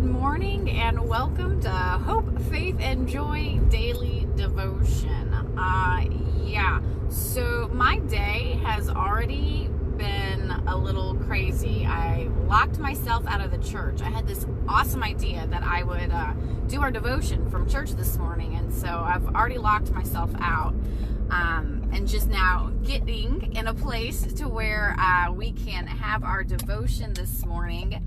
Good morning and welcome to Hope, Faith, and Joy Daily Devotion. So my day has already been a little crazy. I locked myself out of the church. I had this awesome idea that I would do our devotion from church this morning, and so I've already locked myself out. And just now getting in a place to where we can have our devotion this morning.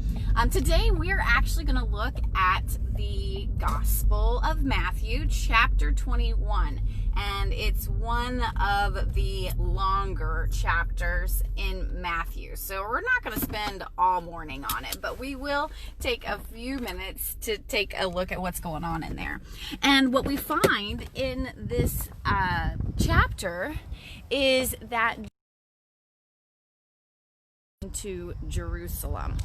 Today we're actually going to look at the Gospel of Matthew, chapter 21. And it's one of the longer chapters in Matthew. So we're not going to spend all morning on it, but we will take a few minutes to take a look at what's going on in there. And what we find in this chapter is that to Jerusalem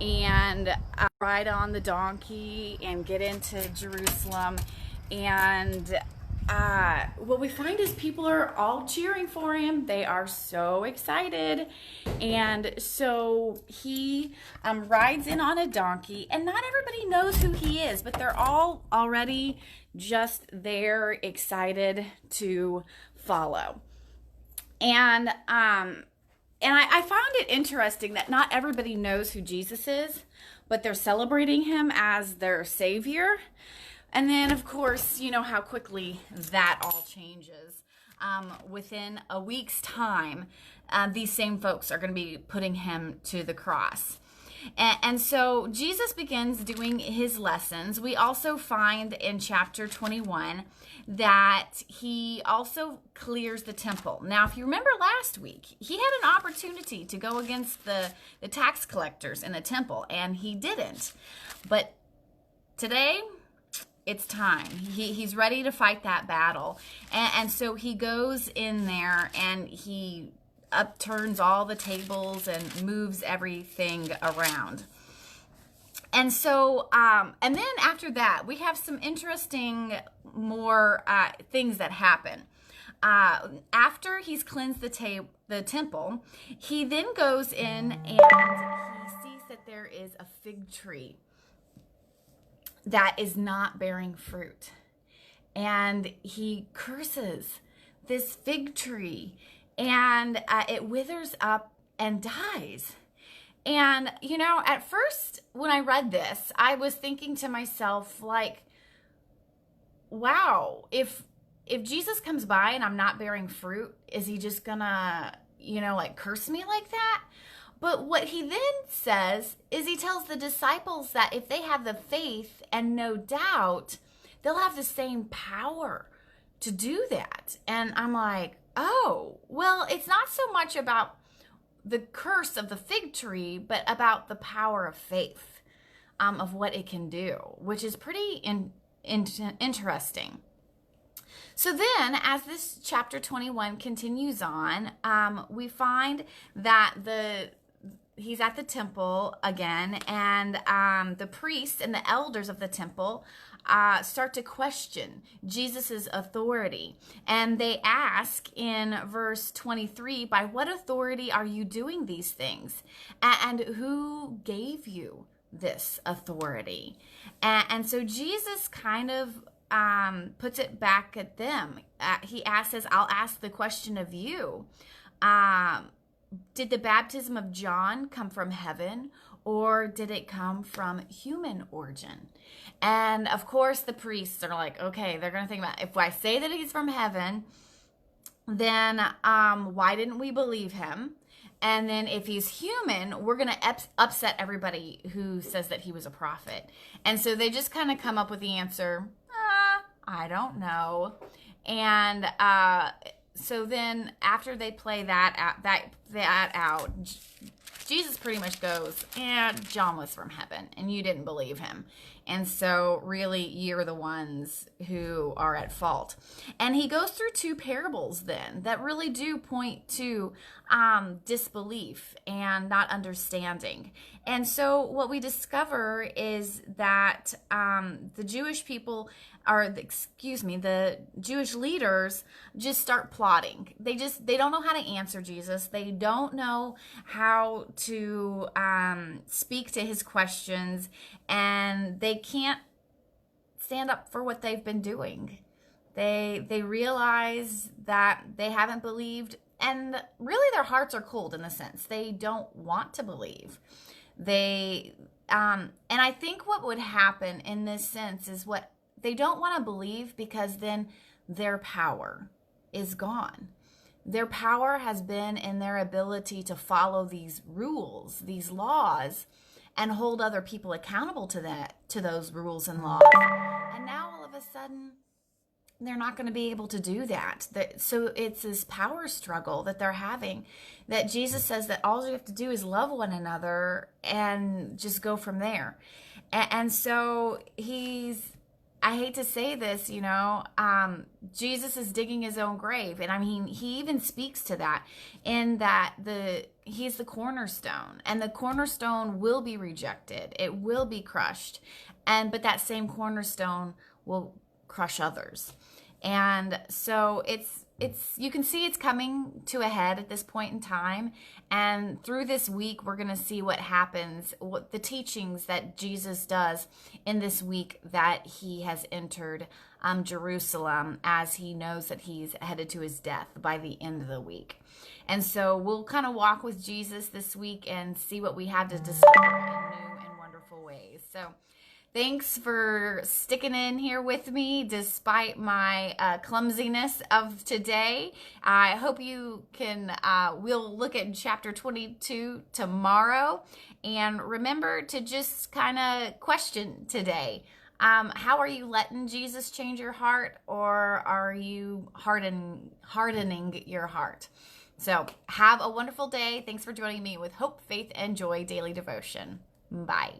and ride on the donkey and get into Jerusalem, and what we find is people are all cheering for him. They are so excited. And so he rides in on a donkey, and not everybody knows who he is, but they're all already just there, excited to follow. And I found it interesting that not everybody knows who Jesus is, but they're celebrating him as their savior. And then, of course, you know how quickly that all changes. Within a week's time, these same folks are going to be putting him to the cross. And so Jesus begins doing his lessons. We also find in chapter 21 that he also clears the temple. Now, if you remember last week, he had an opportunity to go against the tax collectors in the temple, and he didn't. But today, it's time. He's ready to fight that battle. And so he goes in there and he upturns all the tables and moves everything around. And so, and then after that, we have some interesting more things that happen. After he's cleansed the temple, he then goes in and he sees that there is a fig tree that is not bearing fruit. And he curses this fig tree, and it withers up and dies. And, you know, at first when I read this, I was thinking to myself, like, wow, if Jesus comes by and I'm not bearing fruit, is he just gonna, you know, like curse me like that? But what he then says is he tells the disciples that if they have the faith and no doubt, they'll have the same power to do that. And I'm like, oh, well, it's not so much about the curse of the fig tree, but about the power of faith, of what it can do, which is pretty interesting. So then, as this chapter 21 continues on, we find that he's at the temple again, and the priests and the elders of the temple start to question Jesus's authority. And they ask in verse 23, by what authority are you doing these things? And who gave you this authority? And so Jesus kind of puts it back at them. He says, I'll ask the question of you. Did the baptism of John come from heaven, or did it come from human origin? And of course, the priests are like, okay, they're going to think about, if I say that he's from heaven, then why didn't we believe him? And then if he's human, we're going to upset everybody who says that he was a prophet. And so they just kind of come up with the answer, I don't know. And so then after they play that out, Jesus pretty much goes, and John was from heaven, and you didn't believe him. And so really, you're the ones who are at fault. And he goes through two parables then that really do point to disbelief and not understanding. And so what we discover is that the Jewish people, the Jewish leaders just start plotting. They don't know how to answer Jesus. They don't know how to speak to his questions, and they can't stand up for what they've been doing. They realize that they haven't believed, and really their hearts are cold in the sense they don't want to believe. And I think what would happen in this sense is what they don't want to believe, because then their power is gone. Their power has been in their ability to follow these rules, these laws, and hold other people accountable to those rules and laws. And now all of a sudden, they're not going to be able to do that. So it's this power struggle that they're having, that Jesus says that all you have to do is love one another and just go from there. And so I hate to say this, Jesus is digging his own grave. And I mean, he even speaks to that in that he's the cornerstone, and the cornerstone will be rejected. It will be crushed. But that same cornerstone will crush others. And so it's you can see it's coming to a head at this point in time. And through this week, we're going to see what happens, what the teachings that Jesus does in this week that he has entered Jerusalem, as he knows that he's headed to his death by the end of the week. And so we'll kind of walk with Jesus this week and see what we have to discover in new and wonderful ways. So thanks for sticking in here with me despite my clumsiness of today. I hope you can, we'll look at chapter 22 tomorrow. And remember to just kind of question today. How are you letting Jesus change your heart, or are you hardening your heart? So have a wonderful day. Thanks for joining me with Hope, Faith, and Joy Daily Devotion. Bye.